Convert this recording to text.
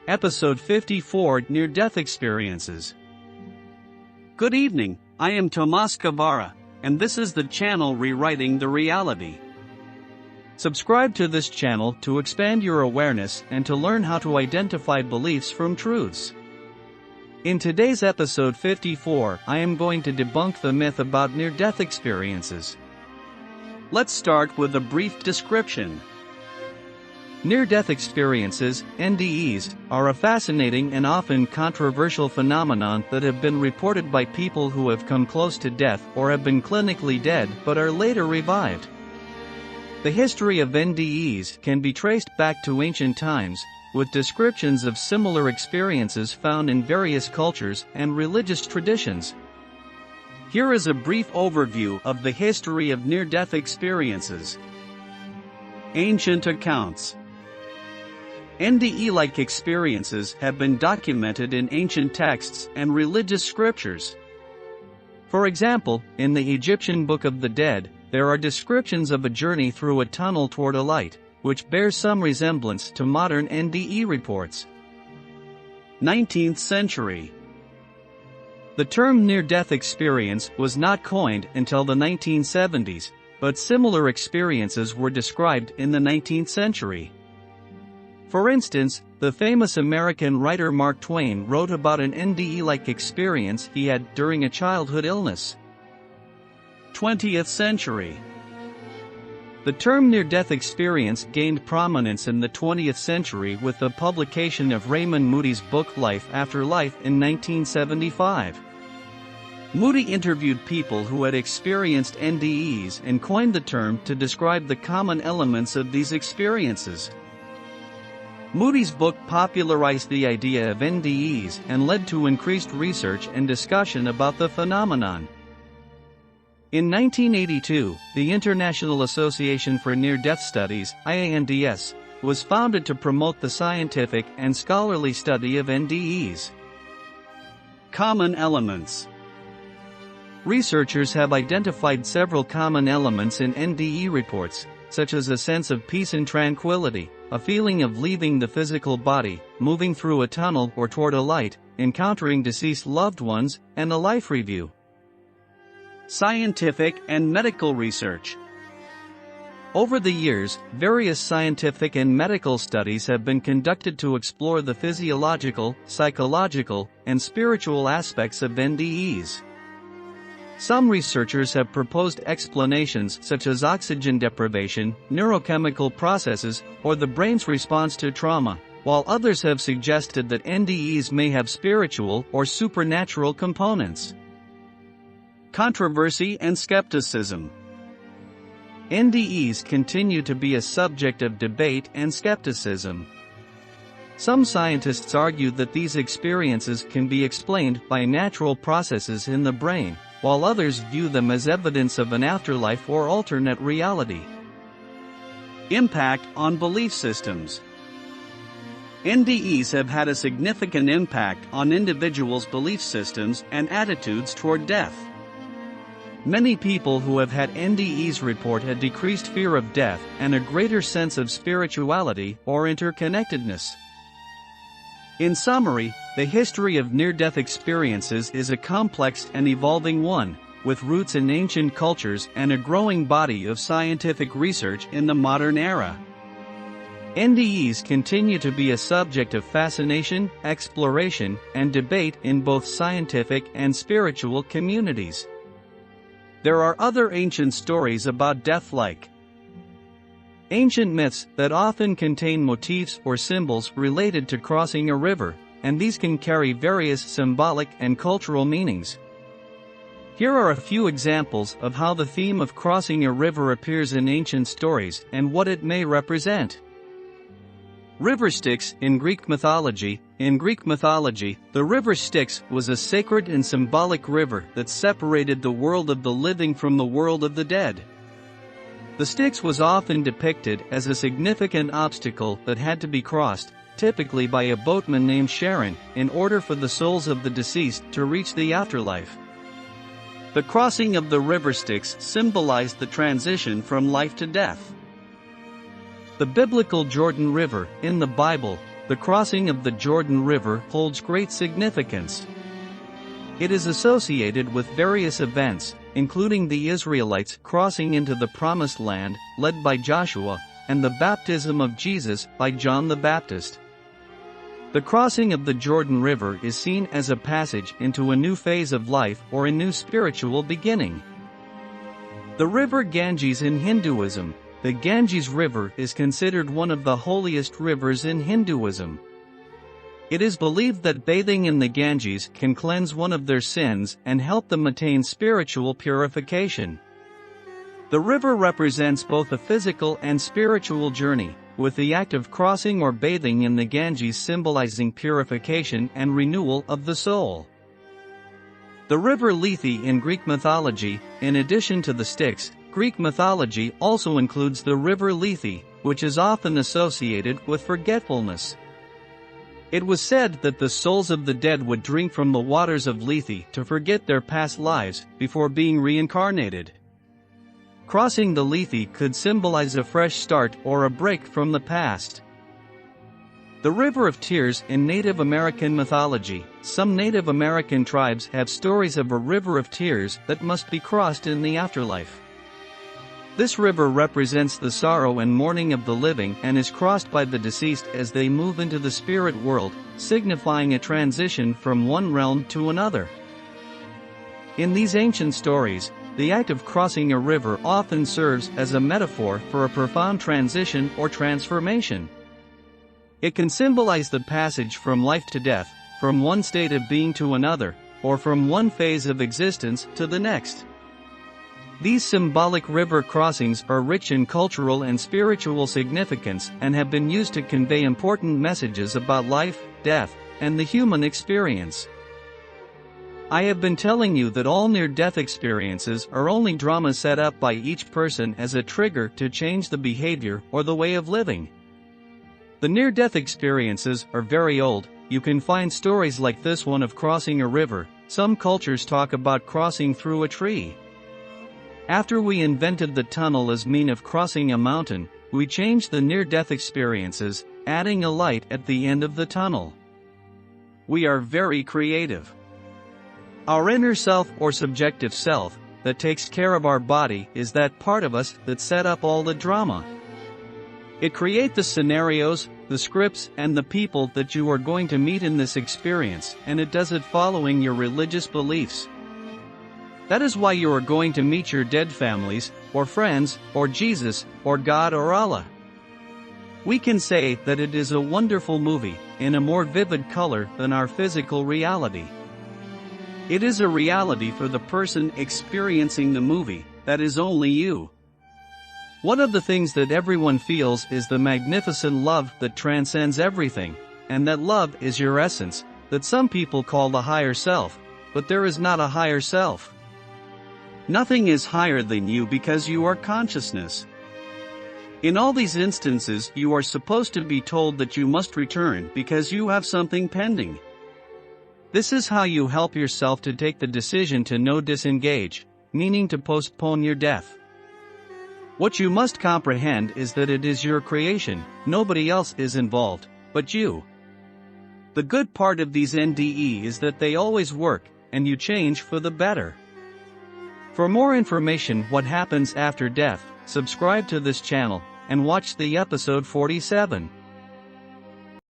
Episode 54, Near-Death Experiences. Good evening, I am Tomas Guevara, and this is the channel Rewriting the Reality. Subscribe to this channel to expand your awareness and to learn how to identify beliefs from truths. In today's episode 54, I am going to debunk the myth about near-death experiences. Let's start with a brief description. Near-death experiences, NDEs, are a fascinating and often controversial phenomenon that have been reported by people who have come close to death or have been clinically dead but are later revived. The history of NDEs can be traced back to ancient times, with descriptions of similar experiences found in various cultures and religious traditions. Here is a brief overview of the history of near-death experiences. Ancient accounts. NDE-like experiences have been documented in ancient texts and religious scriptures. For example, in the Egyptian Book of the Dead, there are descriptions of a journey through a tunnel toward a light, which bears some resemblance to modern NDE reports. 19th century. The term near-death experience was not coined until the 1970s, but similar experiences were described in the 19th century. For instance, the famous American writer Mark Twain wrote about an NDE-like experience he had during a childhood illness. 20th century. The term near-death experience gained prominence in the 20th century with the publication of Raymond Moody's book Life After Life in 1975. Moody interviewed people who had experienced NDEs and coined the term to describe the common elements of these experiences. Moody's book popularized the idea of NDEs and led to increased research and discussion about the phenomenon. In 1982, the International Association for Near-Death Studies, IANDS, was founded to promote the scientific and scholarly study of NDEs. Common elements. Researchers have identified several common elements in NDE reports, such as a sense of peace and tranquility, a feeling of leaving the physical body, moving through a tunnel or toward a light, encountering deceased loved ones, and a life review. Scientific and medical research. Over the years, various scientific and medical studies have been conducted to explore the physiological, psychological, and spiritual aspects of NDEs. Some researchers have proposed explanations such as oxygen deprivation, neurochemical processes, or the brain's response to trauma, while others have suggested that NDEs may have spiritual or supernatural components. Controversy and skepticism. NDEs continue to be a subject of debate and skepticism. Some scientists argue that these experiences can be explained by natural processes in the brain, while others view them as evidence of an afterlife or alternate reality. Impact on belief systems. NDEs have had a significant impact on individuals' belief systems and attitudes toward death. Many people who have had NDEs report a decreased fear of death and a greater sense of spirituality or interconnectedness. In summary, the history of near-death experiences is a complex and evolving one, with roots in ancient cultures and a growing body of scientific research in the modern era. NDEs continue to be a subject of fascination, exploration, and debate in both scientific and spiritual communities. There are other ancient stories about death-like. Ancient myths that often contain motifs or symbols related to crossing a river, and these can carry various symbolic and cultural meanings. Here are a few examples of how the theme of crossing a river appears in ancient stories and what it may represent. River Styx in Greek mythology. In Greek mythology, the river Styx was a sacred and symbolic river that separated the world of the living from the world of the dead. The Styx was often depicted as a significant obstacle that had to be crossed, typically by a boatman named Charon, in order for the souls of the deceased to reach the afterlife. The crossing of the river Styx symbolized the transition from life to death. The biblical Jordan River, in the Bible, the crossing of the Jordan River holds great significance. It is associated with various events, including the Israelites crossing into the Promised Land, led by Joshua, and the baptism of Jesus by John the Baptist. The crossing of the Jordan River is seen as a passage into a new phase of life or a new spiritual beginning. The river Ganges in Hinduism. The Ganges River is considered one of the holiest rivers in Hinduism. It is believed that bathing in the Ganges can cleanse one of their sins and help them attain spiritual purification. The river represents both a physical and spiritual journey, with the act of crossing or bathing in the Ganges symbolizing purification and renewal of the soul. The river Lethe in Greek mythology. In addition to the Styx, Greek mythology also includes the river Lethe, which is often associated with forgetfulness. It was said that the souls of the dead would drink from the waters of Lethe to forget their past lives before being reincarnated. Crossing the Lethe could symbolize a fresh start or a break from the past. The River of Tears in Native American mythology. Some Native American tribes have stories of a river of tears that must be crossed in the afterlife. This river represents the sorrow and mourning of the living and is crossed by the deceased as they move into the spirit world, signifying a transition from one realm to another. In these ancient stories, the act of crossing a river often serves as a metaphor for a profound transition or transformation. It can symbolize the passage from life to death, from one state of being to another, or from one phase of existence to the next. These symbolic river crossings are rich in cultural and spiritual significance and have been used to convey important messages about life, death, and the human experience. I have been telling you that all near-death experiences are only dramas set up by each person as a trigger to change the behavior or the way of living. The near-death experiences are very old. You can find stories like this one of crossing a river. Some cultures talk about crossing through a tree. After we invented the tunnel as mean of crossing a mountain, we changed the near-death experiences, adding a light at the end of the tunnel. We are very creative. Our inner self or subjective self, that takes care of our body, is that part of us that set up all the drama. It creates the scenarios, the scripts, and the people that you are going to meet in this experience, and it does it following your religious beliefs. That is why you are going to meet your dead families, or friends, or Jesus, or God or Allah. We can say that it is a wonderful movie, in a more vivid color than our physical reality. It is a reality for the person experiencing the movie, that is only you. One of the things that everyone feels is the magnificent love that transcends everything, and that love is your essence, that some people call the higher self, but there is not a higher self. Nothing is higher than you because you are consciousness. In all these instances, you are supposed to be told that you must return because you have something pending. This is how you help yourself to take the decision to no disengage, meaning to postpone your death. What you must comprehend is that it is your creation, nobody else is involved, but you. The good part of these NDE is that they always work, and you change for the better. For more information what happens after death, subscribe to this channel, and watch the episode 47.